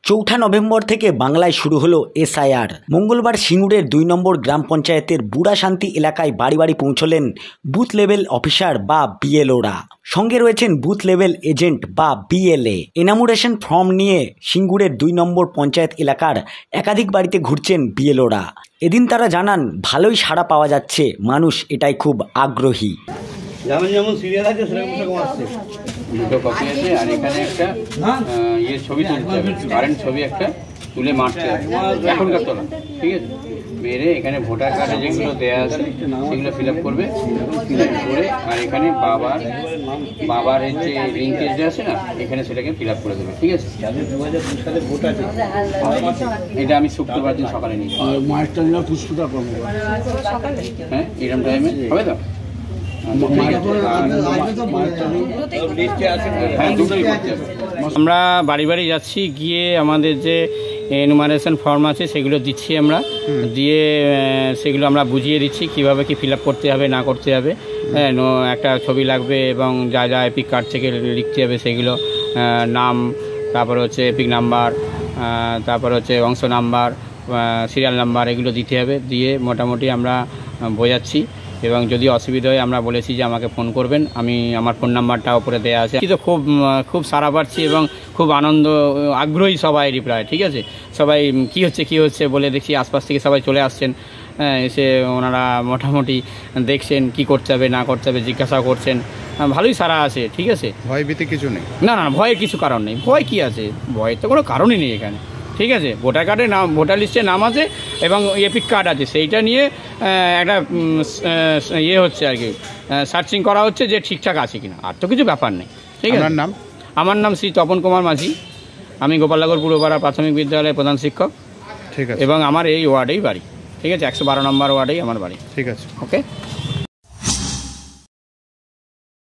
চৌঠা নভেম্বর থেকে বাংলায় শুরু হলো এসআইআর। মঙ্গলবার সিঙ্গুরের ২ নম্বর গ্রাম পঞ্চায়েতের বুড়াশান্তি এলাকায় বাড়ি বাড়ি পৌঁছলেন বুথ লেভেল অফিসার বা বিএলওরা। সঙ্গে রয়েছেন বুথ লেভেল এজেন্ট বা বিএলএ। এনামুরেশন ফর্ম নিয়ে সিঙ্গুরের ২ নম্বর পঞ্চায়েত এলাকার একাধিক বাড়িতে ঘুরছেন বিএলওরা। এদিন তারা জানান ভালোই সাড়া পাওয়া যাচ্ছে, মানুষ এটাই খুব আগ্রহী। যেমন সিরিয়াল আছে সেরকম আসছে, দুটো কপি আছে আর এখানে একটা ছবি তুলতে হবে, কারেন্ট ছবি একটা তুলে মারতে হবে এখনকার তোলা, ঠিক আছে। মেরে এখানে ভোটার কার্ডে যেগুলো দেওয়া আছে সেগুলো ফিল আপ করবে, ফিল আপ করে আর এখানে বাবার যে লিঙ্কেজটা আছে না, এখানে সেটাকে ফিল আপ করে দেবে, ঠিক আছে। এটা আমি শুক্রবার দিন সকালে নিই, হ্যাঁ এরকম টাইমে হবে তো। আমরা বাড়ি বাড়ি যাচ্ছি, গিয়ে আমাদের যে এনুমারেশন ফর্ম আছে সেগুলো দিচ্ছি আমরা, দিয়ে সেগুলো আমরা বুঝিয়ে দিচ্ছি কিভাবে কি ফিল আপ করতে হবে না করতে হবে। হ্যাঁ, একটা ছবি লাগবে এবং যা যা এপিক কার্ড থেকে লিখতে হবে সেগুলো, নাম, তারপর হচ্ছে এপিক নাম্বার, তারপর হচ্ছে অংশ নাম্বার, সিরিয়াল নাম্বার, এগুলো দিতে হবে। দিয়ে মোটামুটি আমরা বোঝাচ্ছি এবং যদি অসুবিধা হয় আমরা বলেছি যে আমাকে ফোন করবেন, আমার ফোন নাম্বারটা উপরে দেওয়া আছে। কিন্তু খুব সাড়া পাচ্ছি এবং খুব আগ্রহী সবাই রিপ্লাই, ঠিক আছে। সবাই কি হচ্ছে বলে দেখছি আশপাশ থেকে সবাই চলে আসছেন, এসে ওনারা মোটামুটি দেখছেন কি করতে হবে না করতে হবে, জিজ্ঞাসা করছেন, ভালোই সারা আছে, ঠিক আছে। ভয় ভীতি কিছু নেই? না, ভয়ের কিছু কারণ নেই। ভয় কি আছে, ভয়ের তো কোনো কারণই নেই এখানে, ঠিক আছে। ভোটার কার্ডে নাম, ভোটার লিস্টে নাম আছে এবং এপিক কার্ড আছে, সেইটা নিয়ে একটা হচ্ছে আর কি, সার্চিং করা হচ্ছে যে ঠিকঠাক আছে কিনা, আর তো কিছু ব্যাপার নেই, ঠিক আছে। নাম? আমার নাম শ্রী তপন কুমার মাঝি, আমি গোপালনগর পূর্বপাড়া প্রাথমিক বিদ্যালয়ের প্রধান শিক্ষক, ঠিক আছে। এবং আমার এই ওয়ার্ডেই বাড়ি, ঠিক আছে, ১১২ নম্বর ওয়ার্ডেই আমার বাড়ি, ঠিক আছে, ওকে।